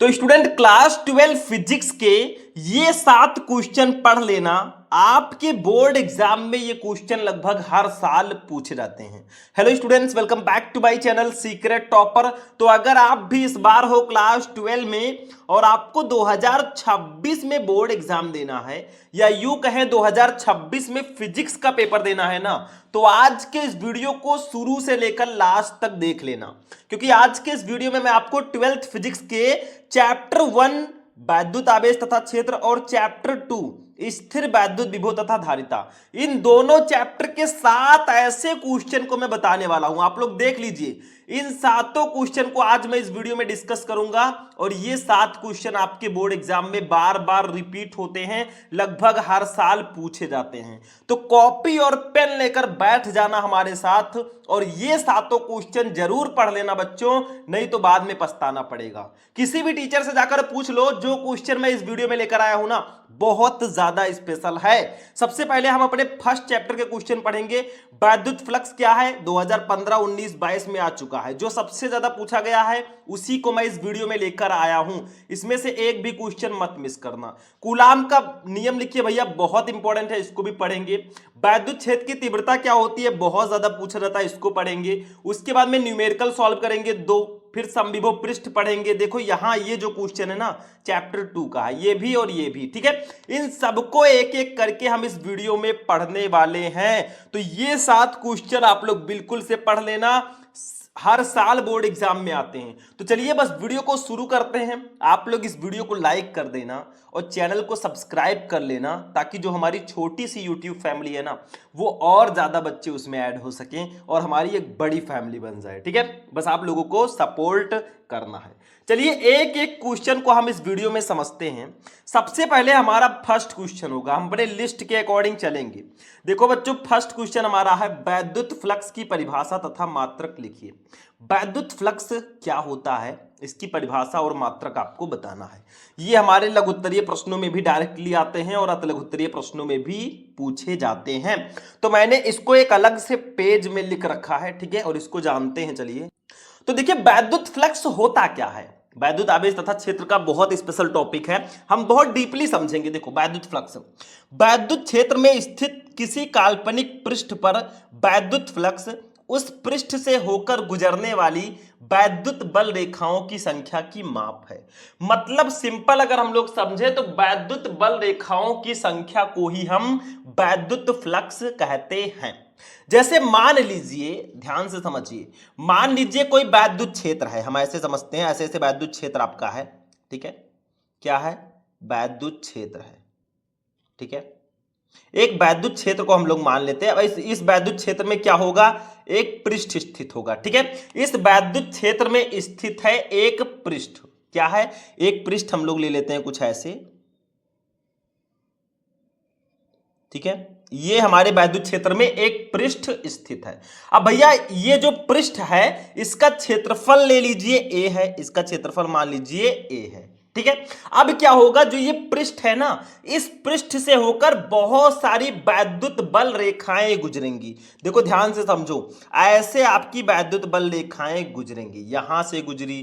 तो student class 12 physics के ये 7 क्वेश्चन पढ़ लेना। आपके बोर्ड एग्जाम में ये क्वेश्चन लगभग हर साल पूछे जाते हैं। Hello students, welcome back to my channel secret topper. तो अगर आप भी इस बार हो क्लास 12 में और आपको 2026 में बोर्ड एग्जाम देना है या यूं कहें 2026 में फिजिक्स का पेपर देना है ना, तो आज के इस वीडियो को शुरू से लेकर लास्ट तक देख लेना, क्योंकि आज के इस वीडियो में मैं आपको 12th फिजिक्स के चैप्टर 1 वैद्युत आवेश तथा क्षेत्र और चैप्टर 2 स्थिर वैद्युत विभव तथा धारिता, इन दोनों चैप्टर के 7 ऐसे क्वेश्चन को मैं बताने वाला हूं। आप लोग देख लीजिए, इन 7 क्वेश्चन को आज मैं इस वीडियो में डिस्कस करूंगा और ये 7 क्वेश्चन आपके बोर्ड एग्जाम में बार बार रिपीट होते हैं, लगभग हर साल पूछे जाते हैं। तो कॉपी और पेन लेकर बैठ जाना हमारे साथ और ये 7 क्वेश्चन जरूर पढ़ लेना बच्चों, नहीं तो बाद में पछताना पड़ेगा। किसी भी टीचर से जाकर पूछ लो, जो क्वेश्चन मैं इस वीडियो में लेकर आया हूं ना बहुत ज्यादा स्पेशल है। सबसे पहले हम अपने फर्स्ट चैप्टर के क्वेश्चन पढ़ेंगे। वैद्युत फ्लक्स क्या है 2015, 19, 22 में आ चुका है, जो सबसे ज्यादा पूछा गया है उसी को मैं इस वीडियो में लेकर आया हूं। इसमें से एक भी क्वेश्चन मत मिस करना। कूलाम का नियम लिखिए भैया, बहुत इंपॉर्टेंट है, इसको भी पढ़ेंगे। वैद्युत क्षेत्र की तीव्रता क्या होती है, बहुत ज्यादा पूछा जाता है, इसको पढ़ेंगे। उसके बाद में न्यूमेरिकल सॉल्व करेंगे 2, फिर समविभव पृष्ठ पढ़ेंगे। देखो यहां ये जो क्वेश्चन है ना चैप्टर 2 का है, ये भी और ये भी, ठीक है। इन सबको एक एक करके हम इस वीडियो में पढ़ने वाले हैं। तो ये 7 क्वेश्चन आप लोग बिल्कुल से पढ़ लेना, हर साल बोर्ड एग्जाम में आते हैं। तो चलिए बस वीडियो को शुरू करते हैं। आप लोग इस वीडियो को लाइक कर देना और चैनल को सब्सक्राइब कर लेना, ताकि जो हमारी छोटी सी यूट्यूब फैमिली है ना वो और ज्यादा बच्चे उसमें ऐड हो सकें और हमारी एक बड़ी फैमिली बन जाए, ठीक है। बस आप लोगों को सपोर्ट करना है। चलिए एक एक क्वेश्चन को हम इस वीडियो में समझते हैं। सबसे पहले हमारा फर्स्ट क्वेश्चन होगा, हम बड़े लिस्ट के अकॉर्डिंग चलेंगे। देखो बच्चों, फर्स्ट क्वेश्चन हमारा है वैद्युत फ्लक्स की परिभाषा तथा मात्रक लिखिए। वैद्युत फ्लक्स क्या होता है, इसकी परिभाषा और मात्रक आपको बताना है। ये हमारे लघु उत्तरीय प्रश्नों में भी डायरेक्टली आते हैं और अति लघु उत्तरीय प्रश्नों में भी पूछे जाते हैं। तो मैंने इसको एक अलग से पेज में लिख रखा है, ठीक है, और इसको जानते हैं। चलिए तो देखिए, वैद्युत फ्लक्स होता क्या है। वैद्युत आवेश तथा क्षेत्र का बहुत स्पेशल टॉपिक है, हम बहुत डीपली समझेंगे। देखो वैद्युत फ्लक्स, वैद्युत क्षेत्र में स्थित किसी काल्पनिक पृष्ठ पर वैद्युत फ्लक्स उस पृष्ठ से होकर गुजरने वाली वैद्युत बल रेखाओं की संख्या की माप है। मतलब सिंपल अगर हम लोग समझे तो वैद्युत बल रेखाओं की संख्या को ही हम वैद्युत फ्लक्स कहते हैं। जैसे मान लीजिए, ध्यान से समझिए, मान लीजिए कोई वैद्युत क्षेत्र है, हम ऐसे समझते हैं, ऐसे ऐसे वैद्युत क्षेत्र आपका है, ठीक है। क्या है, वैद्युत क्षेत्र है, ठीक है। एक वैद्युत क्षेत्र को हम लोग मान लेते हैं। इस वैद्युत क्षेत्र में क्या होगा, एक पृष्ठ स्थित होगा, ठीक है। इस वैद्युत क्षेत्र में स्थित है एक पृष्ठ। क्या है, एक पृष्ठ हम लोग ले लेते हैं कुछ ऐसे, ठीक है। ये हमारे वैद्युत क्षेत्र में एक पृष्ठ स्थित है। अब भैया ये जो पृष्ठ है इसका क्षेत्रफल ले लीजिए a है, इसका क्षेत्रफल मान लीजिए a है, ठीक है। अब क्या होगा, जो ये पृष्ठ है ना, इस पृष्ठ से होकर बहुत सारी वैद्युत बल रेखाएं गुजरेंगी। देखो ध्यान से समझो, ऐसे आपकी वैद्युत बल रेखाएं गुजरेंगी, यहां से गुजरी,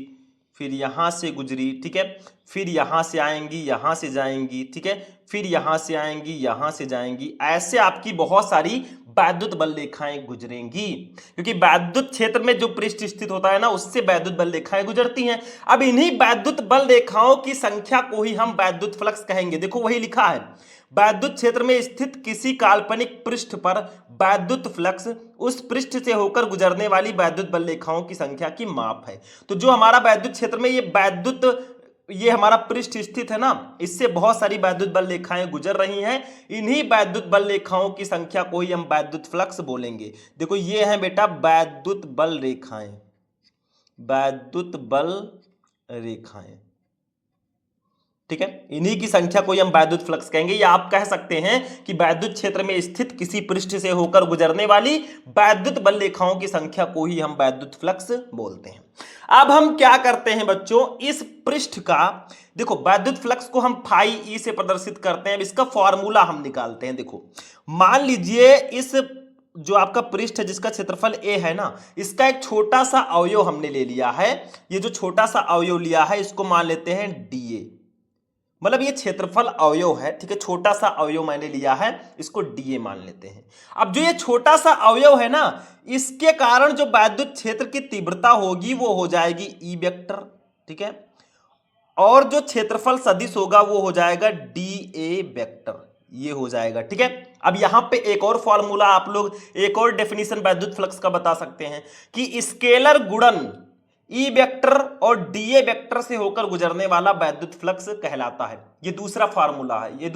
फिर यहां से गुजरी, ठीक है, फिर यहां से आएंगी, यहां से जाएंगी, ठीक है, फिर यहां से आएंगी, यहां से जाएंगी। ऐसे आपकी बहुत सारी वैद्युत बल रेखाएं गुजरेंगी, क्योंकि वैद्युत क्षेत्र में जो पृष्ठ स्थित होता है ना उससे वैद्युत बल रेखाएं गुजरती हैं। अब इन्हीं वैद्युत बल रेखाओं की संख्या को ही हम वैद्युत फ्लक्स कहेंगे। देखो वही लिखा है, वैद्युत क्षेत्र में स्थित किसी काल्पनिक पृष्ठ पर वैद्युत फ्लक्स उस पृष्ठ से होकर गुजरने वाली वैद्युत बल रेखाओं की संख्या की माप है। तो जो हमारा वैद्युत क्षेत्र में ये हमारा पृष्ठ स्थित है ना, इससे बहुत सारी वैद्युत बल रेखाएं गुजर रही हैं। इन्हीं वैद्युत बल रेखाओं की संख्या को ही हम वैद्युत फ्लक्स बोलेंगे। देखो ये है बेटा वैद्युत बल रेखाएं, वैद्युत बल रेखाएं, ठीक है। इन्हीं की संख्या को ही हम वैद्युत फ्लक्स कहेंगे, या आप कह सकते हैं कि वैद्युत क्षेत्र में स्थित किसी पृष्ठ से होकर गुजरने वाली वैद्युत बल रेखाओं की संख्या को ही हम वैद्युत फ्लक्स बोलते हैं। अब हम क्या करते हैं बच्चों, इस पृष्ठ का, देखो वैद्युत फ्लक्स को हम फाई ई से प्रदर्शित करते हैं। इसका फॉर्मूला हम निकालते हैं। देखो मान लीजिए इस जो आपका पृष्ठ है जिसका क्षेत्रफल ए है ना, इसका एक छोटा सा अवयव हमने ले लिया है। ये जो छोटा सा अवयव लिया है इसको मान लेते हैं डीए, मतलब ये क्षेत्रफल अवयव है, ठीक है। छोटा सा अवयव मैंने लिया है, इसको डीए मान लेते हैं। अब जो ये छोटा सा अवयव है ना, इसके कारण जो वैद्युत क्षेत्र की तीव्रता होगी वो हो जाएगी ई वेक्टर, ठीक है। और जो क्षेत्रफल सदिश होगा वो हो जाएगा डी ए वेक्टर, ये हो जाएगा, ठीक है। अब यहां पे एक और फॉर्मूला आप लोग, एक और डेफिनेशन वैद्युत फ्लक्स का बता सकते हैं कि स्केलर गुणन ई वेक्टर और डीए वेक्टर से होकर गुजरने वाला वैद्युत फ्लक्स कहलाता है। ये दूसरा फार्मूला है, ये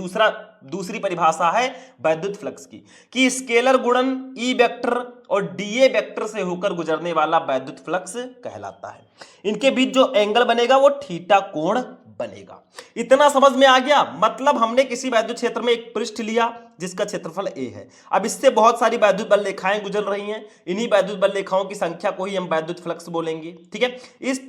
दूसरी परिभाषा है वैद्युत फ्लक्स की, कि स्केलर गुणन ई वेक्टर और डीए वेक्टर से होकर गुजरने वाला वैद्युत फ्लक्स कहलाता है। इनके बीच जो एंगल बनेगा वो थीटा कोण बनेगा। इतना समझ में आ गया? मतलब हमने किसी वैद्युत क्षेत्र में एक पृष्ठ लिया जिसका क्षेत्रफल ए है। अब इससे बहुत सारी वैद्युत बल रेखाएं गुजर रही हैं, इन्हीं वैद्युत बल रेखाओं की संख्या को ही हम वैद्युत फ्लक्स बोलेंगे, ठीक है। इस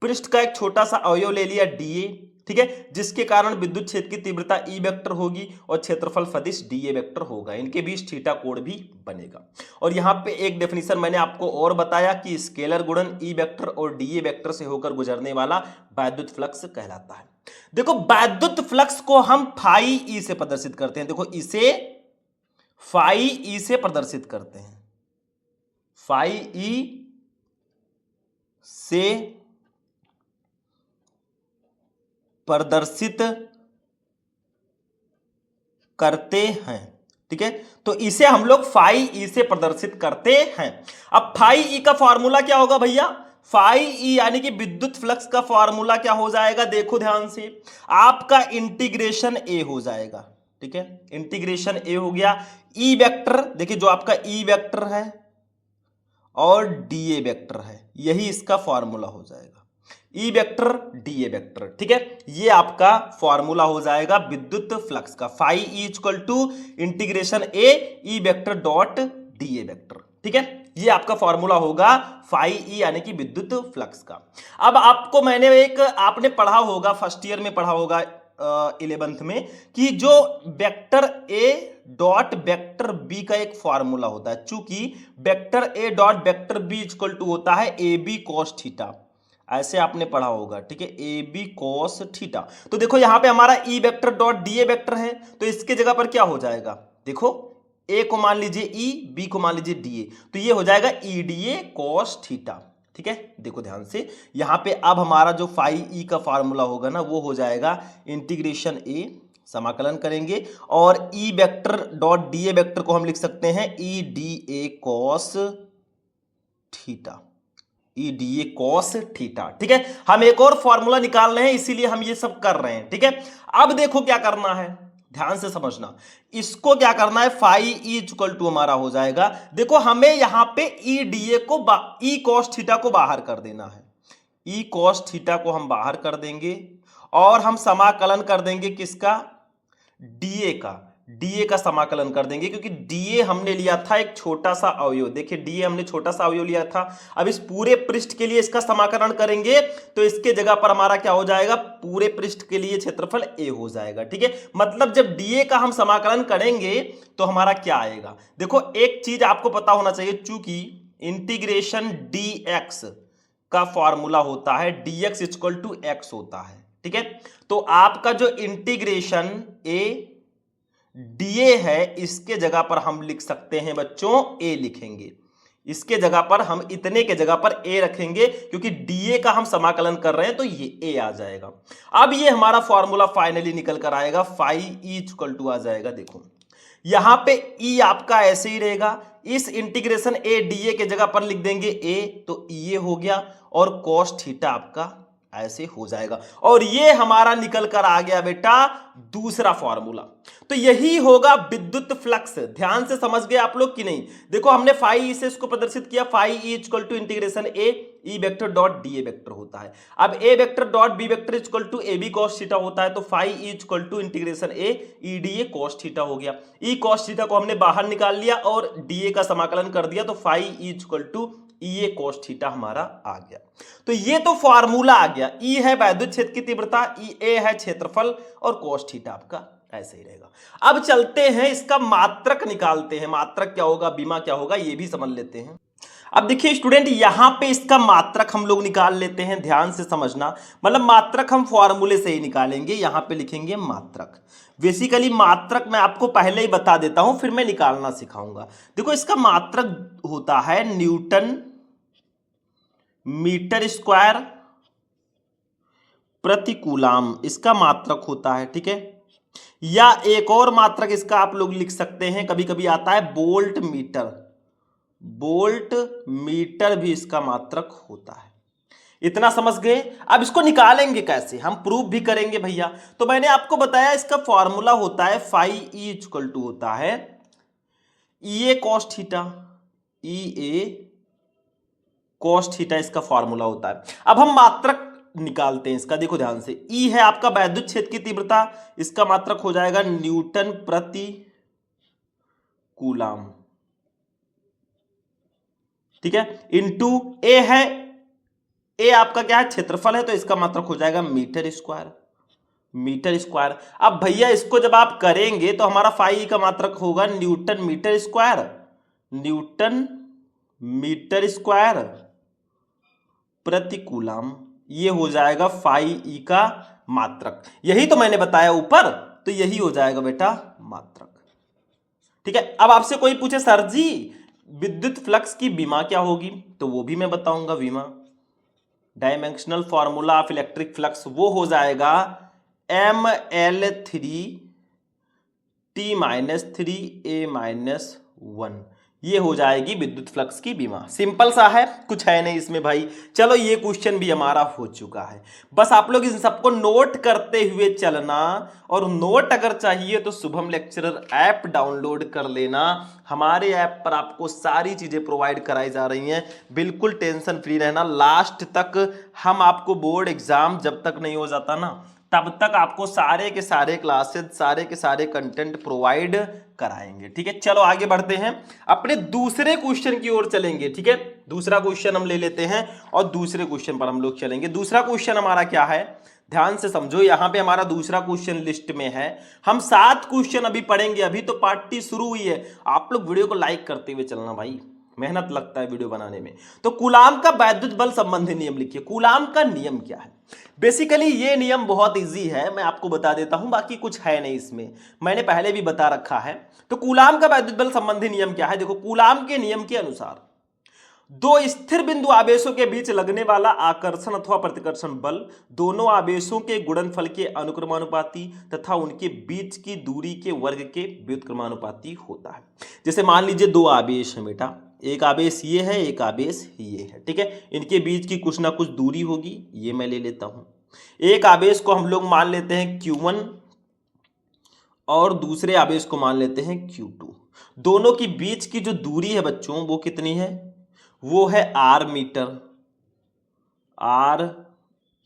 पृष्ठ का एक छोटा सा अवयव ले लिया डीए, ठीक है, जिसके कारण विद्युत क्षेत्र की तीव्रता ई वेक्टर होगी और क्षेत्रफल सदिश डीए वेक्टर होगा। इनके बीच थीटा कोण भी बनेगा। और यहां पे एक डेफिनेशन मैंने आपको और बताया कि स्केलर गुणन ई वेक्टर और डीए वेक्टर से होकर गुजरने वाला वैद्युत फ्लक्स कहलाता है। देखो वैद्युत फ्लक्स को हम फाई ई से प्रदर्शित करते हैं। देखो इसे फाई ई से प्रदर्शित करते हैं, फाई ई से प्रदर्शित करते हैं, ठीक है। तो इसे हम लोग फाई ई से प्रदर्शित करते हैं। अब फाई ई का फॉर्मूला क्या होगा भैया? फाई ई यानी कि विद्युत फ्लक्स का फॉर्मूला क्या हो जाएगा? देखो ध्यान से, आपका इंटीग्रेशन ए हो जाएगा, ठीक है। इंटीग्रेशन ए हो गया, ई वेक्टर, देखिए जो आपका ई वेक्टर है और डीए वेक्टर है, यही इसका फॉर्मूला हो जाएगा, ई वेक्टर डीए वेक्टर, ठीक है। ये आपका फॉर्मूला हो जाएगा विद्युत फ्लक्स का, phi E equal to integration A E vector dot DA vector, ठीक है। ये आपका फॉर्मूला होगा फाई ई यानी कि विद्युत फ्लक्स का। अब आपको मैंने आपने पढ़ा होगा, फर्स्ट ईयर में पढ़ा होगा 11th में, कि जो vector A dot vector B का एक फॉर्मूला होता है, चूंकि vector A dot vector B equal to होता है ए बी कॉस थीटा, ऐसे आपने पढ़ा होगा, ठीक है, ए बी कॉस थीटा। तो देखो यहां पे हमारा ई वेक्टर डॉट डीए वेक्टर है, तो इसके जगह पर क्या हो जाएगा? देखो ए को मान लीजिए ई, बी को मान लीजिए डीए, तो ये हो जाएगा ई डीए कॉस थीटा, ठीक है। देखो ध्यान से, यहां पे अब हमारा जो फाई ई का फॉर्मूला होगा ना, वो हो जाएगा इंटीग्रेशन ए, समाकलन करेंगे, और ई वेक्टर डॉट डीए वेक्टर को हम लिख सकते हैं E D A cos theta, E D A cos theta, ठीक है। हम एक और फॉर्मूला निकाल रहे हैं, इसीलिए हम ये सब कर रहे हैं, ठीक है। अब देखो क्या करना है, ध्यान से समझना, इसको क्या करना है, फाई ई इक्वल टू हमारा हो जाएगा, देखो हमें यहां पे ई डीए को ई कॉस थीटा को बाहर कर देना है, ई कॉस थीटा को हम बाहर कर देंगे और हम समाकलन कर देंगे किसका? डीए का, डीए का समाकलन कर देंगे, क्योंकि डीए हमने लिया था एक छोटा सा अवयव, देखिए डीए हमने छोटा सा अवयव लिया था। अब इस पूरे पृष्ठ के लिए इसका समाकलन करेंगे तो इसके जगह पर हमारा क्या हो जाएगा? पूरे पृष्ठ के लिए क्षेत्रफल ए हो जाएगा, ठीक है। मतलब जब डीए का हम समाकलन करेंगे तो हमारा क्या आएगा? देखो एक चीज आपको पता होना चाहिए, चूंकि इंटीग्रेशन डी एक्स का फॉर्मूला होता है dx इक्वल टू एक्स होता है, ठीक है। तो आपका जो इंटीग्रेशन ए डीए है, इसके जगह पर हम लिख सकते हैं बच्चों ए लिखेंगे, इसके जगह पर हम इतने के जगह पर ए रखेंगे, क्योंकि डीए का हम समाकलन कर रहे हैं तो ये ए आ जाएगा। अब ये हमारा फॉर्मूला फाइनली निकल कर आएगा, फाई ई इक्वल टू आ जाएगा, देखो यहां पे ई आपका ऐसे ही रहेगा, इस इंटीग्रेशन ए डीए के जगह पर लिख देंगे ए, तो ये हो गया, और कॉस थीटा आपका ऐसे हो जाएगा, और ये हमारा निकल कर आ गया बेटा दूसरा फॉर्मूला। तो यही होगा विद्युत फ्लक्स। ध्यान से समझ गए आप लोग कि नहीं? देखो हमने फाई ई से इसको प्रदर्शित किया, phi E equal to integration A E vector dot DA vector होता है। अब A vector dot B vector equal to A B cos theta होता है, तो phi E equal to integration A E dA cos theta हो गया। E cos theta को हमने बाहर निकाल लिया और डीए का समाकलन कर दिया, तो phi E equal to E A cos theta हमारा आ गया। तो ये तो फॉर्मूला आ गया, ई है वैद्युत क्षेत्र की तीव्रता, ई ए है क्षेत्रफल, और कॉस थीटा आपका ऐसे ही रहेगा। अब चलते हैं इसका मात्रक निकालते हैं। मात्रक क्या होगा, बीमा क्या होगा, ये भी समझ लेते हैं। अब देखिए स्टूडेंट, यहां पे इसका मात्रक हम लोग निकाल लेते हैं, ध्यान से समझना। मतलब मात्रक हम फॉर्मूले से ही निकालेंगे। यहां पे लिखेंगे मात्रक। बेसिकली मात्रक मैं आपको पहले ही बता देता हूं, फिर मैं निकालना सिखाऊंगा। देखो इसका मात्रक होता है न्यूटन मीटर स्क्वायर प्रति कूलाम, इसका मात्रक होता है। ठीक है, या एक और मात्रक इसका आप लोग लिख सकते हैं, कभी कभी आता है वोल्ट मीटर। वोल्ट मीटर भी इसका मात्रक होता है। इतना समझ गए। अब इसको निकालेंगे कैसे, हम प्रूफ भी करेंगे भैया। तो मैंने आपको बताया इसका फॉर्मूला होता है फाई ई इक्वल टू होता है ई A cos theta. E A cos theta इसका फॉर्मूला होता है। अब हम मात्रक निकालते हैं इसका। देखो ध्यान से, ई है आपका वैद्युत क्षेत्र की तीव्रता, इसका मात्रक हो जाएगा न्यूटन प्रति कूलाम। ठीक है, इंटू ए है, ए आपका क्या है, क्षेत्रफल है, तो इसका मात्रक हो जाएगा मीटर स्क्वायर। Metre square. अब भैया इसको जब आप करेंगे तो हमारा फाई का मात्रक होगा newton metre square. Newton metre square प्रति कूलाम, ये हो जाएगा फाई ई का मात्रक। यही तो मैंने बताया ऊपर, तो यही हो जाएगा बेटा मात्रक। ठीक है, अब आपसे कोई पूछे सर जी विद्युत फ्लक्स की विमा क्या होगी, तो वो भी मैं बताऊंगा। विमा dimensional formula of electric flux वो हो जाएगा ML3 T-3 A-1। ये हो जाएगी विद्युत फ्लक्स की विमा। सिंपल सा है, कुछ है नहीं इसमें भाई। चलो ये क्वेश्चन भी हमारा हो चुका है। बस आप लोग इन सबको नोट करते हुए चलना, और नोट अगर चाहिए तो शुभम लेक्चरर ऐप डाउनलोड कर लेना। हमारे ऐप पर आपको सारी चीजें प्रोवाइड कराई जा रही हैं, बिल्कुल टेंशन फ्री रहना। लास्ट तक हम आपको बोर्ड एग्जाम जब तक नहीं हो जाता ना, तब तक आपको सारे के सारे क्लासेस, सारे के सारे कंटेंट प्रोवाइड कराएंगे। ठीक है, चलो आगे बढ़ते हैं, अपने दूसरे क्वेश्चन की ओर चलेंगे। ठीक है, दूसरा क्वेश्चन हम ले लेते हैं और दूसरे क्वेश्चन पर हम लोग चलेंगे। दूसरा क्वेश्चन हमारा क्या है, ध्यान से समझो। यहां पे हमारा दूसरा क्वेश्चन लिस्ट में है। हम 7 क्वेश्चन अभी पढ़ेंगे, अभी तो पार्ट टी शुरू हुई है। आप लोग वीडियो को लाइक करते हुए चलना भाई, मेहनत लगता है वीडियो बनाने में। तो कूलाम का वैद्युत बल संबंधी नियम लिखिए। कूलाम का नियम क्या है, बेसिकली ये नियम बहुत इजी है, मैं आपको बता देता हूं, बाकी कुछ है नहीं इसमें, मैंने पहले भी बता रखा है। तो कूलाम का वैद्युत बल संबंधी नियम क्या है, देखो कूलाम के नियम के अनुसार दो स्थिर बिंदु आवेशों के बीच लगने वाला आकर्षण अथवा प्रतिकर्षण बल दोनों आवेशों के गुणनफल के अनुक्रमानुपाती तथा उनके बीच की दूरी के वर्ग के व्युत्क्रमानुपाती होता है। जैसे मान लीजिए दो आवेश हैं बेटा, एक आवेश ये है, एक आवेश ये है। ठीक है, इनके बीच की कुछ ना कुछ दूरी होगी, ये मैं ले लेता हूं। एक आवेश को हम लोग मान लेते हैं Q1 और दूसरे आवेश को मान लेते हैं Q2। दोनों की बीच की जो दूरी है बच्चों, वो कितनी है, वो है R मीटर। R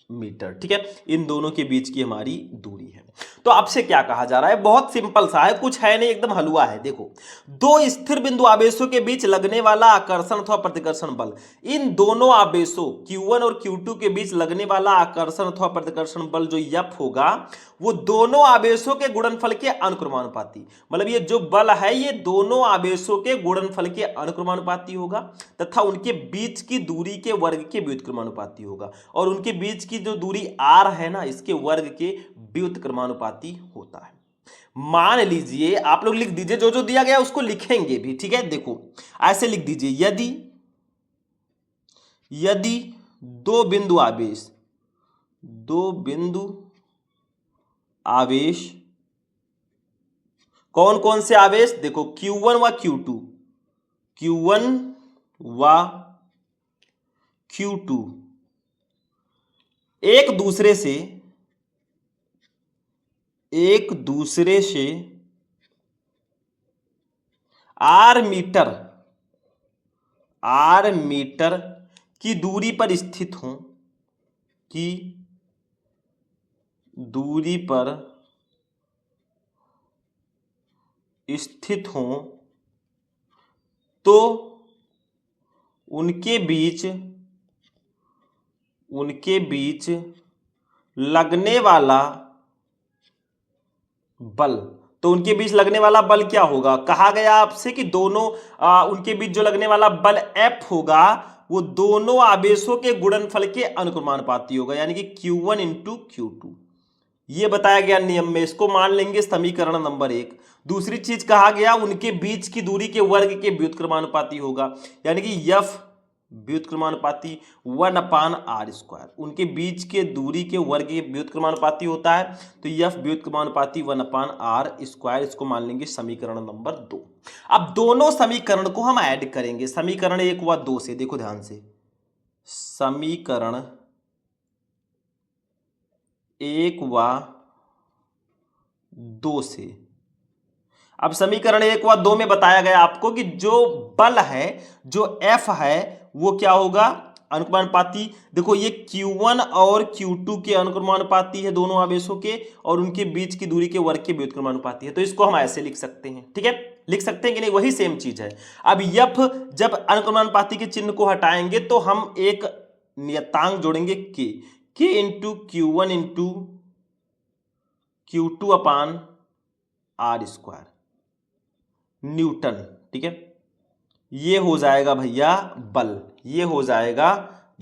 metre. ठीक है, इन दोनों के बीच की हमारी दूरी है। तो आपसे क्या कहा जा रहा है, बहुत सिंपल सा है, कुछ है नहीं, एकदम हलवा है। देखो, दो स्थिर बिंदु आवेशों के बीच लगने वाला आकर्षण अथवा प्रतिकर्षण बल, इन दोनों आवेशों Q1 और Q2 के बीच लगने वाला आकर्षण अथवा प्रतिकर्षण बल जो F होगा, वो दोनों आवेशों के गुणनफल के अनुक्रमानुपाती। मतलब ये जो बल है ये दोनों आवेशों के गुणनफल के अनुक्रमानुपाती होगा तथा उनके बीच की दूरी के वर्ग के व्युत्क्रमानुपाती होगा, और उनके बीच की जो दूरी r है ना, इसके वर्ग के व्युत्क्रमानुपाती होता है। मान लीजिए, आप लोग लिख दीजिए, जो जो दिया गया उसको लिखेंगे भी। ठीक है, देखो ऐसे लिख दीजिए, यदि दो बिंदु आवेश, कौन कौन से आवेश, देखो Q1 व Q2 एक दूसरे से R मीटर की दूरी पर स्थित हों तो उनके बीच लगने वाला बल, तो उनके बीच लगने वाला बल क्या होगा? कहा गया आपसे कि दोनों उनके बीच जो लगने वाला बल F होगा वो दोनों आवेशों के गुणनफल के अनुक्रमानुपाती होगा, यानी कि Q1 इंटू Q2। ये बताया गया नियम में, इसको मान लेंगे समीकरण नंबर 1। दूसरी चीज कहा गया उनके बीच की दूरी के वर्ग के व्युत्क्रमानुपाती होगा, यानी कि F व्युत्क्रमानुपाती 1/r²। उनके बीच के दूरी के वर्ग के व्युत्क्रमानुपाती होता है, तो F व्युत्क्रमानुपाती 1/r²। इसको मान लेंगे समीकरण नंबर 2। अब दोनों समीकरण को हम ऐड करेंगे, समीकरण 1 व 2 से। देखो ध्यान से, समीकरण 1 व 2 से। अब समीकरण 1 व 2 में बताया गया आपको कि जो बल है, जो F है, वो क्या होगा? अनुक्रमानुपाती। देखो ये Q1 और Q2 के अनुक्रमानुपाती है, दोनों आवेशों के, और उनके बीच की दूरी के वर्ग के व्युत्क्रमानुपाती है। तो इसको हम ऐसे लिख सकते हैं, ठीक है? लिख सकते हैं कि नहीं? वही सेम चीज है। अब F जब अनुक्रमानुपाती के चिन्ह को हटाएंगे तो हम एक नियतांक जोड़ेंगे K into Q1 into Q2/r², Newton, ठीक है? ये हो जाएगा भैया बल, ये हो जाएगा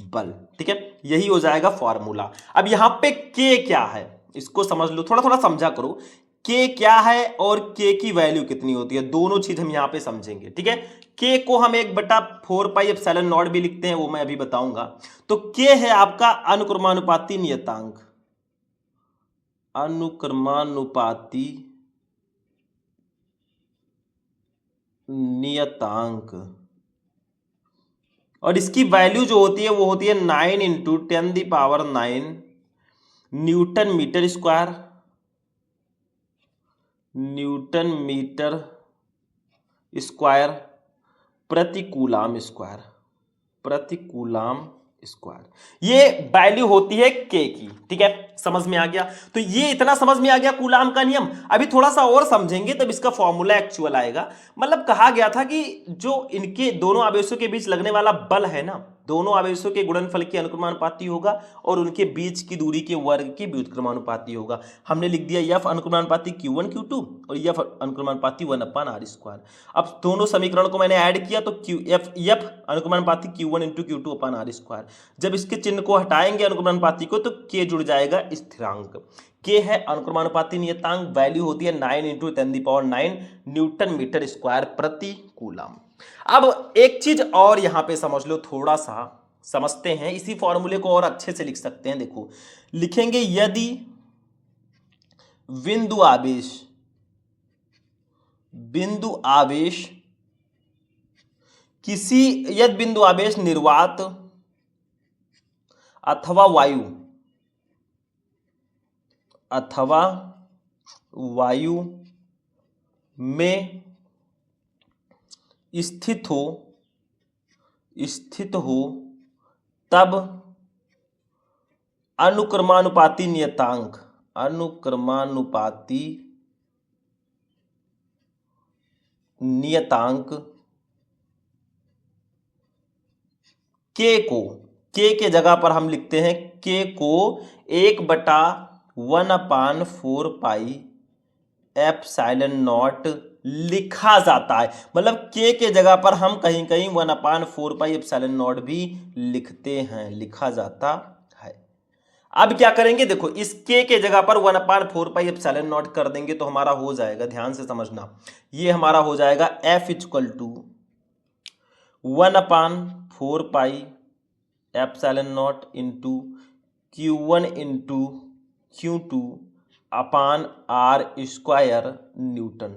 बल, ठीक है? यही हो जाएगा फॉर्मूला। अब यहां पे K क्या है इसको समझ लो, थोड़ा थोड़ा समझा करो। K क्या है और K की वैल्यू कितनी होती है, दोनों चीज हम यहां पे समझेंगे, ठीक है? K को हम 1/4πε0 भी लिखते हैं, वो मैं अभी बताऊंगा। तो K है आपका अनुक्रमानुपाती नियतांक, अनुक्रमानुपाती नियतांक, और इसकी वैल्यू जो होती है वो होती है 9 into 10⁹ newton metre square, newton metre square प्रति कूलाम स्क्वायर, प्रति कूलाम स्क्वायर। ये वैल्यू होती है K की, ठीक है? समझ में आ गया? तो ये इतना समझ में आ गया कूलाम का नियम। अभी थोड़ा सा और समझेंगे तब इसका फॉर्मूला एक्चुअल आएगा। मतलब कहा गया था कि जो इनके दोनों आवेशों के बीच लगने वाला बल है ना, दोनों आवेशों के गुणनफल के अनुक्रमानुपाती होगा और उनके बीच की दूरी के वर्ग के व्युत्क्रमानुपाती होगा। हमने लिख दिया F अनुक्रमानुपाती Q1 Q2 और F अनुक्रमानुपाती 1/r²। अब दोनों समीकरण को मैंने ऐड किया तो F अनुक्रमानुपाती Q1 इंटू Q2/r²। जब इसके चिन्ह को हटाएंगे अनुक्रमानुपाती को तो K जुड़ जाएगा स्थिरांक। K है अनुक्रमानुपाती नियतांक, वैल्यू होती है 9 इंटू 10⁹ न्यूटन मीटर स्क्वायर प्रति कूलाम। अब एक चीज और यहां पे समझ लो, थोड़ा सा समझते हैं, इसी फॉर्मूले को और अच्छे से लिख सकते हैं। देखो लिखेंगे यदि बिंदु आवेश किसी यदि बिंदु आवेश निर्वात अथवा वायु में स्थित हो तब अनुक्रमानुपाती नियतांक K के जगह पर हम लिखते हैं K को 1/1/4πε0 लिखा जाता है। मतलब K के जगह पर हम कहीं कहीं 1/4πε0 भी लिखते हैं, लिखा जाता है। अब क्या करेंगे, देखो इस K के जगह पर 1/4πε0 कर देंगे तो हमारा हो जाएगा, ध्यान से समझना, ये हमारा हो जाएगा F = 1/4πε0 into Q1 into Q2/r²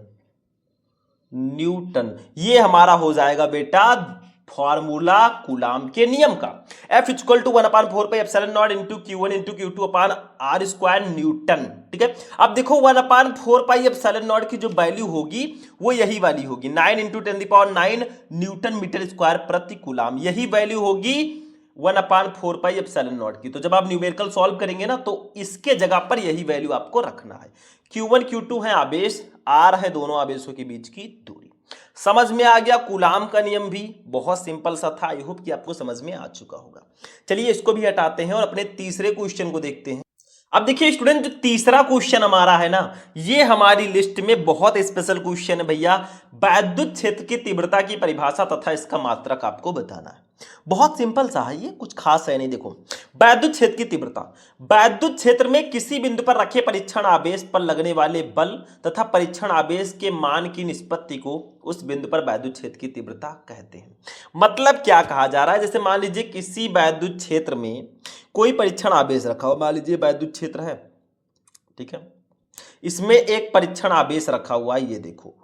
Newton. ये हमारा हो जाएगा बेटा फॉर्मूला कूलाम के नियम का। F = 1/4πε0 into Q1 into Q2/r² Newton, ठीक है? अब देखो 1/4πε0 की जो वैल्यू होगी वो यही वाली होगी, 9 इंटू 10⁹ न्यूटन मीटर स्क्वायर प्रति कूलाम। यही वैल्यू होगी 1/4πε0 की। तो जब आप न्यूमेरिकल सॉल्व करेंगे ना तो इसके जगह पर यही वैल्यू आपको रखना है। Q1 Q2 है आवेश, R है दोनों आवेशों के बीच की दूरी। समझ में आ गया? कूलाम का नियम भी बहुत सिंपल सा था, आई होप कि आपको समझ में आ चुका होगा। चलिए इसको भी हटाते हैं और अपने तीसरे क्वेश्चन को देखते हैं। अब देखिए स्टूडेंट, जो तीसरा क्वेश्चन हमारा है ना, ये हमारी लिस्ट में बहुत स्पेशल क्वेश्चन है भैया। वैद्युत क्षेत्र की तीव्रता की परिभाषा तथा इसका मात्रक आपको बताना है। बहुत सिंपल सा है, ये कुछ खास है नहीं। देखो, वैद्युत क्षेत्र की तीव्रता, वैद्युत क्षेत्र में किसी बिंदु पर रखे परीक्षण आवेश पर लगने वाले बल तथा परीक्षण आवेश के मान की निष्पत्ति को उस बिंदु पर वैद्युत क्षेत्र की तीव्रता कहते हैं। मतलब क्या कहा जा रहा है, जैसे मान लीजिए किसी वैद्युत क्षेत्र में कोई परीक्षण आवेश रखा हो, मान लीजिए वैद्युत क्षेत्र है, ठीक है, इसमें एक परीक्षण आवेश रखा हुआ है, ये देखो,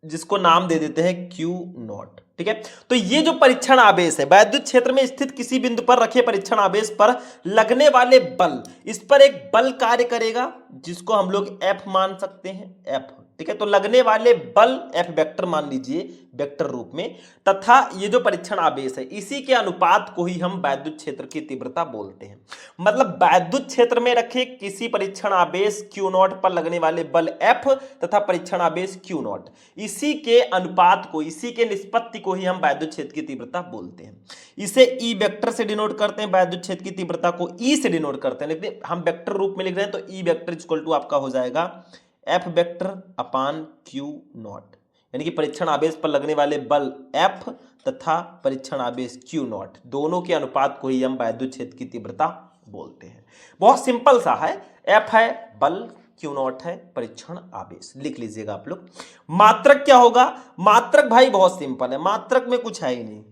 जिसको नाम दे देते हैं Q0, ठीक है। तो ये जो परीक्षण आवेश है, वैद्युत क्षेत्र में स्थित किसी बिंदु पर रखे परीक्षण आवेश पर लगने वाले बल, इस पर एक बल कार्य करेगा जिसको हम लोग F मान सकते हैं, F, ठीक है। तो लगने वाले बल F वेक्टर मान लीजिए वेक्टर रूप में, तथा ये जो परीक्षण आवेश है इसी के अनुपात को ही हम वैद्युत क्षेत्र की तीव्रता बोलते हैं। मतलब वैद्युत क्षेत्र में रखे किसी परीक्षण आवेश Q0 पर लगने वाले बल F तथा परीक्षण आवेश Q0, इसी के अनुपात को, इसी के निष्पत्ति को ही हम वैद्युत क्षेत्र की तीव्रता बोलते हैं। इसे E वेक्टर से डिनोट करते हैं, वैद्युत क्षेत्र की तीव्रता को E से डिनोट करते हैं, लेकिन हम वेक्टर रूप में लिख रहे हैं तो E वेक्टर इक्वल टू आपका हो जाएगा F वेक्टर अपान Q0, यानी कि परीक्षण आवेश पर लगने वाले बल F तथा परीक्षण आवेश Q0 दोनों के अनुपात को ही हम वैद्युत क्षेत्र की तीव्रता बोलते हैं। बहुत सिंपल सा है, F है बल, Q0 है परीक्षण आवेश, लिख लीजिएगा आप लोग। मात्रक क्या होगा, मात्रक भाई बहुत सिंपल है, मात्रक में कुछ है ही नहीं।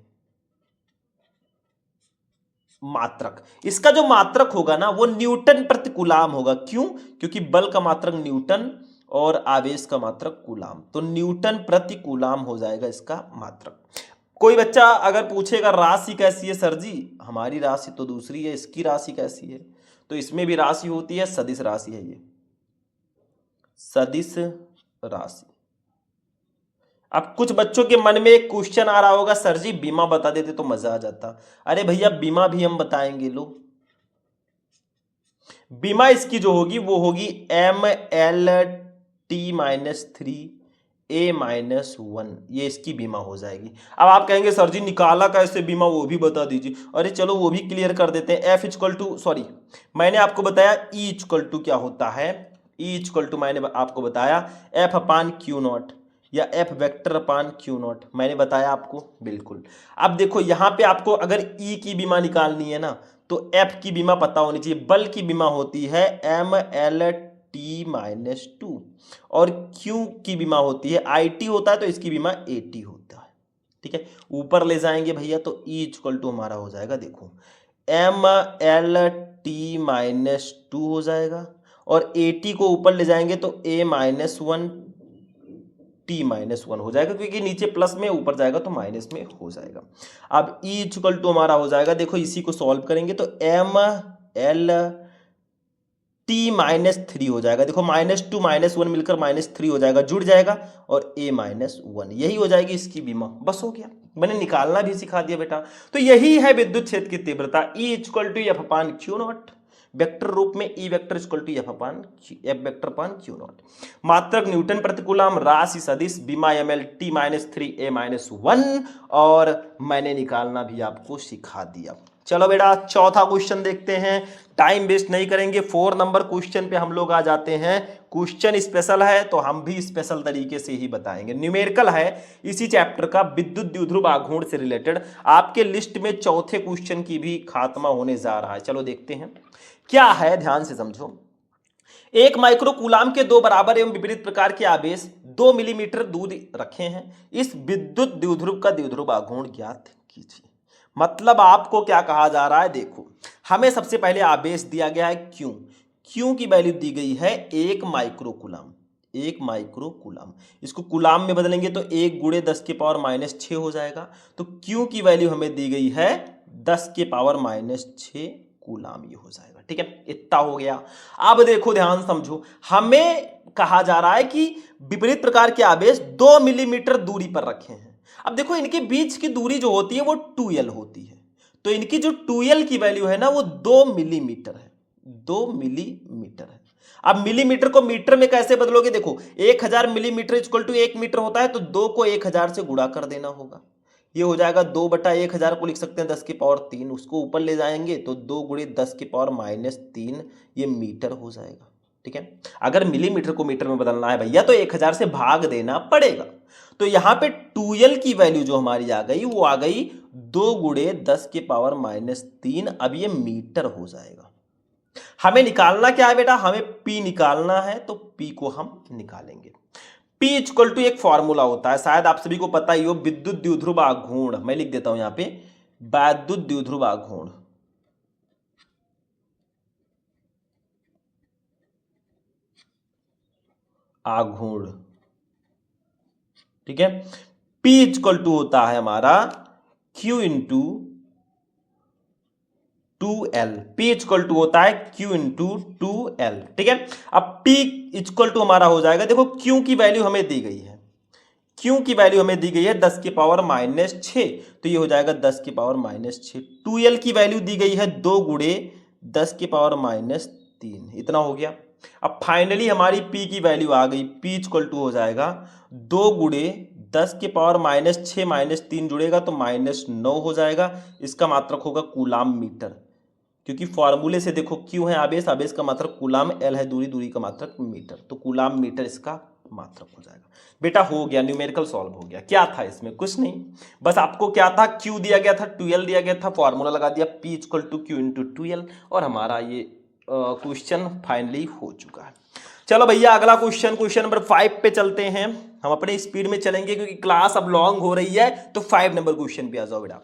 मात्रक, इसका जो मात्रक होगा ना वो न्यूटन प्रति कूलाम होगा। क्यों? क्योंकि बल का मात्रक न्यूटन और आवेश का मात्रक कूलाम, तो न्यूटन प्रति कूलाम हो जाएगा इसका मात्रक। कोई बच्चा अगर पूछेगा राशि कैसी है सर जी, हमारी राशि तो दूसरी है, इसकी राशि कैसी है, तो इसमें भी राशि होती है, सदिश राशि है, ये सदिश राशि। अब कुछ बच्चों के मन में एक क्वेश्चन आ रहा होगा, सर जी बीमा बता देते तो मजा आ जाता। अरे भैया बीमा भी हम बताएंगे, लो बीमा इसकी जो होगी वो होगी MLT-3 A-1, ये इसकी बीमा हो जाएगी। अब आप कहेंगे सर जी निकाला कैसे बीमा, वो भी बता दीजिए। अरे चलो वो भी क्लियर कर देते हैं। F इक्वल टू, सॉरी मैंने आपको बताया E इक्वल टू क्या होता है, E इक्वल टू मैंने आपको बताया F अपान Q0 या F वेक्टर अपान Q0, मैंने बताया आपको, बिल्कुल। अब देखो यहाँ पे आपको अगर E की बीमा निकालनी है ना तो F की बीमा पता होनी चाहिए। बल की बीमा होती है MLT-2 और Q की बीमा होती है IT होता है तो इसकी बीमा AT होता है, ठीक है। ऊपर ले जाएंगे भैया तो E इक्वल टू हमारा हो जाएगा, देखो MLT-2 हो जाएगा और AT को ऊपर ले जाएंगे तो A-1 T-1 हो जाएगा, क्योंकि नीचे प्लस में ऊपर जाएगा तो माइनस में हो जाएगा। अब E इक्वल टू हमारा हो जाएगा, देखो इसी को सॉल्व करेंगे तो MLT-3 हो जाएगा, देखो -2 -1 मिलकर -3 हो जाएगा, जुड़ जाएगा और A-1, यही हो जाएगी इसकी बीमा। बस हो गया, मैंने निकालना भी सिखा दिया बेटा। तो यही है विद्युत क्षेत्र की तीव्रता, E equal to F upon Q0, vector रूप में E vector equal to F vector upon Q0। मात्रक न्यूटन प्रति कूलम, राशि सदिश, बीमा MLT-3 A-1 और मैंने निकालना भी आपको सिखा दिया। चलो बेटा चौथा क्वेश्चन देखते हैं, टाइम वेस्ट नहीं करेंगे। 4 नंबर क्वेश्चन पे हम लोग आ जाते हैं। क्वेश्चन स्पेशल है तो हम भी स्पेशल तरीके से ही बताएंगे, न्यूमेरिकल है इसी चैप्टर का, विद्युत द्विध्रुव आघूर्ण से रिलेटेड। आपके लिस्ट में चौथे क्वेश्चन की भी खात्मा होने जा रहा है। चलो देखते हैं क्या है, ध्यान से समझो। एक माइक्रो कूलाम के दो बराबर एवं विपरीत प्रकार के आवेश 2 मिलीमीटर दूर रखे हैं, इस विद्युत द्विध्रुव का द्विध्रुव आघूर्ण ज्ञात कीजिए। मतलब आपको क्या कहा जा रहा है, देखो हमें सबसे पहले आवेश दिया गया है क्यू की वैल्यू दी गई है 1 माइक्रो कूलाम, इसको कूलाम में बदलेंगे तो 1 गुणे 10 के पावर -6 हो जाएगा। तो क्यू की वैल्यू हमें दी गई है 10 के पावर -6 कूलाम, ये हो जाएगा, ठीक है। इतना हो गया। अब देखो ध्यान समझो, हमें कहा जा रहा है कि विपरीत प्रकार के आवेश 2 मिलीमीटर दूरी पर रखे हैं। अब देखो इनके बीच की दूरी जो होती है वो 2L होती है, तो इनकी जो 2L की वैल्यू है ना वो 2 मिलीमीटर है, 2 मिलीमीटर है। अब मिलीमीटर को मीटर में कैसे बदलोगे, देखो 1000 मिलीमीटर इक्वल टू 1 मीटर होता है, तो 2 को 1000 से गुणा कर देना होगा, ये हो जाएगा 2/1000 को लिख सकते हैं 10 की पावर 3, उसको ऊपर ले जाएंगे तो 2 गुणे 10 की पावर -3 ये मीटर हो जाएगा। ठीक है, अगर मिलीमीटर को मीटर में बदलना है भैया तो 1000 से भाग देना पड़ेगा। तो यहाँ पे 2L की वैल्यू जो हमारी आ गई वो आ गई 2 गुणे 10 की पावर -3। अब ये मीटर हो जाएगा। हमें निकालना क्या है बेटा, हमें P निकालना है, तो P को हम निकालेंगे। P इक्वल टू एक फॉर्मूला होता है, शायद आप सभी को पता ही हो, विद्युत द्विध्रुव आघूर्ण। मैं लिख देता हूं यहां पे विद्युत द्विध्रुव आघूर्ण। आघूर्ण, ठीक है। P इक्वल टू होता है हमारा Q into 2L। P equal to होता है Q इंटू 2L, ठीक है। अब P इक्वल टू हमारा हो जाएगा, देखो Q की वैल्यू हमें दी गई है, Q की वैल्यू हमें दी गई है 10 की पावर -6, तो ये हो जाएगा 10 की पावर -6। 2L की वैल्यू दी गई है 2 गुणे 10 की पावर -3, इतना हो गया। अब फाइनली हमारी P की वैल्यू आ गई, P इक्वल टू हो जाएगा 2 गुणे 10 की पावर -6 -3 जुड़ेगा तो -9 हो जाएगा। इसका मात्रक होगा कूलाम मीटर, क्योंकि फॉर्मूले से देखो Q है आवेश, आवेश का मात्रक कूलाम, L है दूरी, दूरी का मात्रक मीटर, तो कूलाम मीटर इसका मात्रक हो जाएगा। बेटा हो गया, न्यूमेरिकल सॉल्व हो गया। क्या था इसमें, कुछ नहीं, बस आपको क्या था, Q दिया गया था, 2L दिया गया था, फॉर्मूला लगा दिया P equal to Q into 2L, और हमारा ये क्वेश्चन फाइनली हो चुका है। चलो भैया अगला क्वेश्चन, क्वेश्चन नंबर 5 पे चलते हैं। हम अपने स्पीड में चलेंगे क्योंकि क्लास अब लॉन्ग हो रही है, तो 5 नंबर क्वेश्चन पे आ जाओ बेटा।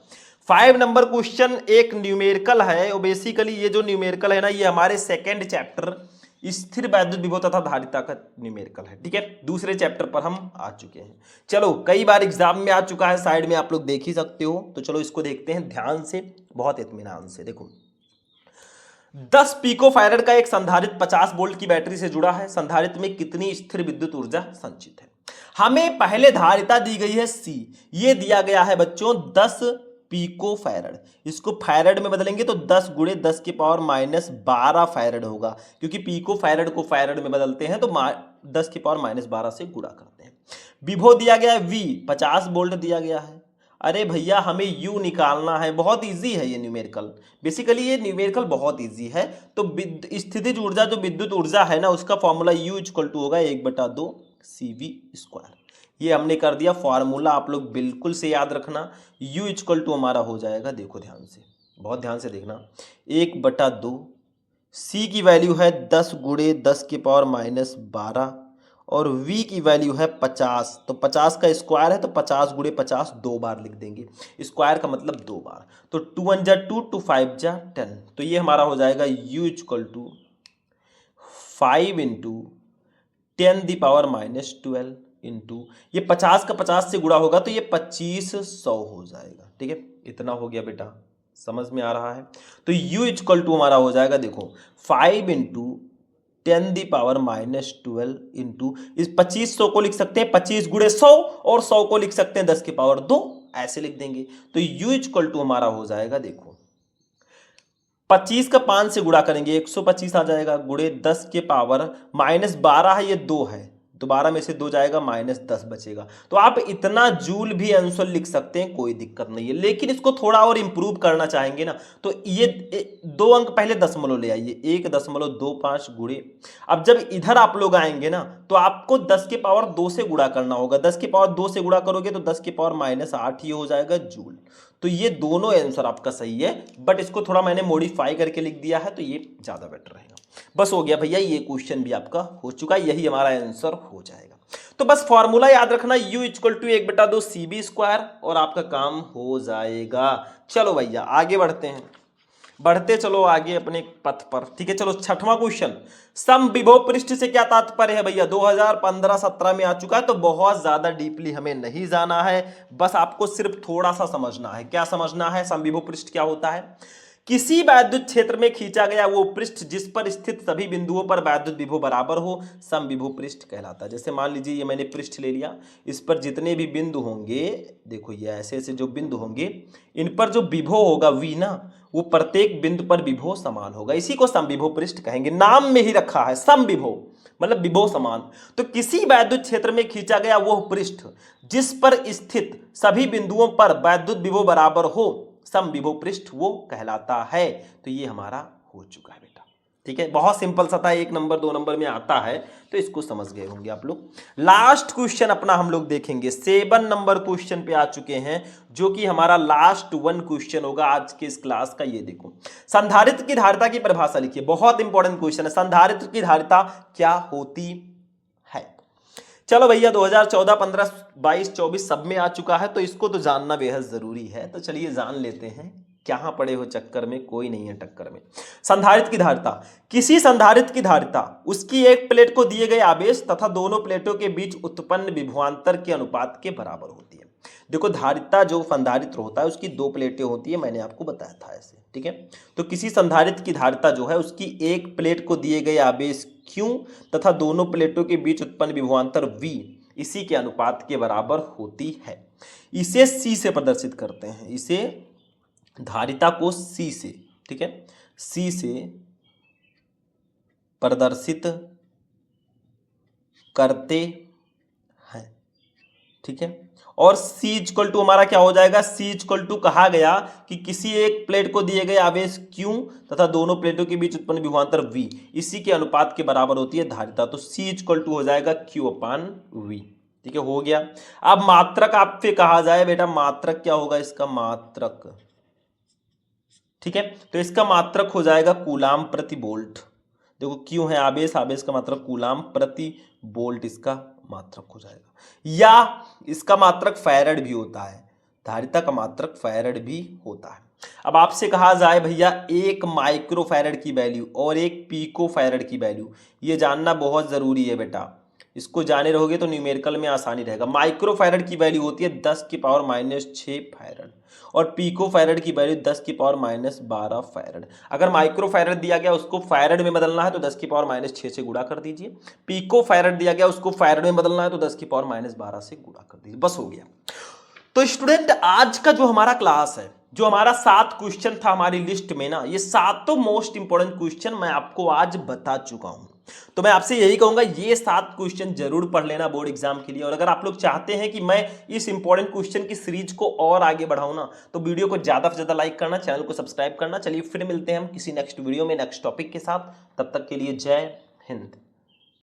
5 नंबर क्वेश्चन एक न्यूमेरिकल है, और बेसिकली ये जो न्यूमेरिकल है ना, ये हमारे सेकेंड चैप्टर स्थिर वैद्युत विभव तथा धारिता का न्यूमेरिकल है, ठीक है। दूसरे चैप्टर पर हम आ चुके हैं। चलो कई बार एग्जाम में आ चुका है, साइड में आप लोग देख ही सकते हो, तो चलो इसको देखते हैं ध्यान से, बहुत इत्मीनान से। देखो 10 पिको फैराड का एक संधारित्र 50 वोल्ट की बैटरी से जुड़ा है। संधारित्र में कितनी स्थिर विद्युत ऊर्जा संचित है। हमें पहले धारिता दी गई है C, ये दिया गया है बच्चों 10 पिको फैराड। इसको फैराड में बदलेंगे तो 10 गुणे 10 की पावर -12 फैराड होगा, क्योंकि पिको फैराड को फैराड में बदलते हैं तो 10 की पावर -12 से गुणा करते हैं। विभव दिया गया है V, 50 वोल्ट दिया गया है। अरे भैया हमें U निकालना है, बहुत इजी है ये न्यूमेरिकल, बेसिकली ये न्यूमेरिकल बहुत इजी है। तो स्थितिज ऊर्जा जो विद्युत ऊर्जा है ना, उसका फॉर्मूला U इक्वल टू होगा 1/2 CV²। ये हमने कर दिया फॉर्मूला, आप लोग बिल्कुल से याद रखना। U इक्वल टू हमारा हो जाएगा, देखो ध्यान से, बहुत ध्यान से देखना, 1/2 C की वैल्यू है 10 गुणे 10 की पावर -12, और V की वैल्यू है 50, तो 50 का स्क्वायर है तो 50 गुणे 50 दो बार लिख देंगे, स्क्वायर का मतलब दो बार, तो 2 1 जा 2, 2 5 जा 10, तो ये हमारा हो जाएगा U equal to 5 into 10 the power -12 into, ये 50 का 50 से गुणा होगा तो ये 2500 हो जाएगा, ठीक है। इतना हो गया बेटा, समझ में आ रहा है। तो U इक्वल टू हमारा हो जाएगा, देखो 5 इंटू 10 दी पावर -12 इंटू, इस 2500 को लिख सकते हैं 25 गुणे 100, और 100 को लिख सकते हैं 10 की पावर 2, ऐसे लिख देंगे। तो U इक्वल टू हमारा हो जाएगा, देखो 25 का 5 से गुणा करेंगे 125 आ जाएगा, गुणे 10 के पावर -12 है, ये 2 है, दोबारा में से 2 जाएगा, -10 बचेगा। तो आप इतना जूल भी आंसर लिख सकते हैं, कोई दिक्कत नहीं है, लेकिन इसको थोड़ा और इंप्रूव करना चाहेंगे ना, तो ये 2 अंक पहले दशमलव ले आइए, 1.25 गुणे, अब जब इधर आप लोग आएंगे ना तो आपको 10 के पावर 2 से गुणा करना होगा, 10 के पावर 2 से गुणा करोगे तो 10 के पावर -8 ही हो जाएगा जूल। तो ये दोनों आंसर आपका सही है, बट इसको थोड़ा मैंने मॉडिफाई करके लिख दिया है, तो ये ज्यादा बेटर रहेगा। बस हो गया भैया, ये क्वेश्चन भी आपका हो चुका है, यही हमारा आंसर हो जाएगा। तो बस फॉर्मूला याद रखना, U इक्वल टू 1/2 CV², और आपका काम हो जाएगा। चलो भैया आगे बढ़ते हैं, बढ़ते चलो आगे अपने पथ पर, ठीक है। चलो 6वां क्वेश्चन, समविभव पृष्ठ से क्या तात्पर्य है भैया, 2015-17 में आ चुका है, तो बहुत ज्यादा डीपली हमें नहीं जाना है, बस आपको सिर्फ थोड़ा सा समझना है। क्या समझना है, समविभव पृष्ठ क्या होता है, किसी वैद्युत क्षेत्र में खींचा गया वो पृष्ठ जिस पर स्थित सभी बिंदुओं पर वैद्युत विभव बराबर हो, समविभव पृष्ठ कहलाता है। जैसे मान लीजिए ये मैंने पृष्ठ ले लिया, इस पर जितने भी बिंदु होंगे, देखो ये ऐसे ऐसे जो बिंदु होंगे, इन पर जो विभव होगा V ना, वो प्रत्येक बिंदु पर विभव समान होगा, इसी को समविभव पृष्ठ कहेंगे। नाम में ही रखा है समविभव, मतलब विभव समान। तो किसी वैद्युत क्षेत्र में खींचा गया वह पृष्ठ जिस पर स्थित सभी बिंदुओं पर वैद्युत विभव बराबर हो, समविभव पृष्ठ वो कहलाता है। तो ये हमारा हो चुका है बेटा, ठीक है। बहुत सिंपल सा था, 1 नंबर 2 नंबर में आता है, तो इसको समझ गए होंगे आप लोग। लास्ट क्वेश्चन अपना हम लोग देखेंगे, 7 नंबर क्वेश्चन पे आ चुके हैं, जो कि हमारा लास्ट 1 क्वेश्चन होगा आज के इस क्लास का। ये देखो, संधारित्र की धारिता की परिभाषा लिखिए। बहुत इंपॉर्टेंट क्वेश्चन है, संधारित्र की धारिता क्या होती है। चलो भैया, 2014, 15, 22, 24 सब में आ चुका है, तो इसको तो जानना बेहद जरूरी है। तो चलिए जान लेते हैं, कहां पड़े हो चक्कर में, कोई नहीं है टक्कर में। संधारित्र की धारिता, किसी संधारित्र की धारिता उसकी एक प्लेट को दिए गए आवेश तथा दोनों प्लेटों के बीच उत्पन्न विभवांतर के अनुपात के बराबर होती है। देखो, धारिता जो संधारित्र होता है उसकी 2 प्लेटें होती है, मैंने आपको बताया था ऐसे, ठीक है। तो किसी संधारित्र की धारिता जो है उसकी एक प्लेट को दिए गए आवेश Q तथा दोनों प्लेटों के बीच उत्पन्न विभवांतर V इसी के अनुपात के बराबर होती है। इसे C से प्रदर्शित करते हैं, इसे धारिता को C से, ठीक है, C से प्रदर्शित करते हैं, ठीक है। और C इक्वल टू हमारा क्या हो जाएगा, C इक्वल टू कहा गया कि किसी एक प्लेट को दिए गए आवेश Q तथा दोनों प्लेटों के बीच उत्पन्न विभवांतर V इसी के अनुपात के बराबर होती है धारिता। तो C इक्वल टू हो जाएगा Q/V, ठीक है, हो गया। अब मात्रक आपसे कहा जाए बेटा, मात्रक क्या होगा इसका, मात्रक, ठीक है। तो इसका मात्रक हो जाएगा कूलाम प्रति वोल्ट। देखो, क्यों है आवेश, आवेश का मात्रक कूलाम प्रति वोल्ट इसका मात्रक हो जाएगा। या इसका मात्रक फैरड भी होता है, धारिता का मात्रक फैरड भी होता है। अब आपसे कहा जाए भैया, 1 माइक्रो फैरड की वैल्यू और 1 पीको फैरड की वैल्यू, ये जानना बहुत जरूरी है बेटा। इसको जाने रहोगे तो न्यूमेरिकल में आसानी रहेगा। माइक्रो फैरड की वैल्यू होती है 10⁻⁻6 फैरड और पीको फैरड की वैल्यू 10⁻⁻12 फैरड। अगर माइक्रो फैरड दिया गया उसको फैरड में बदलना है तो 10⁻⁻6 से गुणा कर दीजिए। पीको फैरड दिया गया उसको फैरड में बदलना है तो 10⁻⁻12 से गुणा कर दीजिए, बस हो गया। तो स्टूडेंट, आज का जो हमारा क्लास है, जो हमारा 7 क्वेश्चन था हमारी लिस्ट में ना, ये 7 मोस्ट इंपोर्टेंट क्वेश्चन मैं आपको आज बता चुका हूं। तो मैं आपसे यही कहूंगा, ये 7 क्वेश्चन जरूर पढ़ लेना बोर्ड एग्जाम के लिए। और अगर आप लोग चाहते हैं कि मैं इस इंपॉर्टेंट क्वेश्चन की सीरीज को और आगे बढ़ाऊं ना, तो वीडियो को ज्यादा से ज्यादा लाइक करना, चैनल को सब्सक्राइब करना। चलिए फिर मिलते हैं हम किसी नेक्स्ट वीडियो में नेक्स्ट टॉपिक के साथ, तब तक के लिए जय हिंद।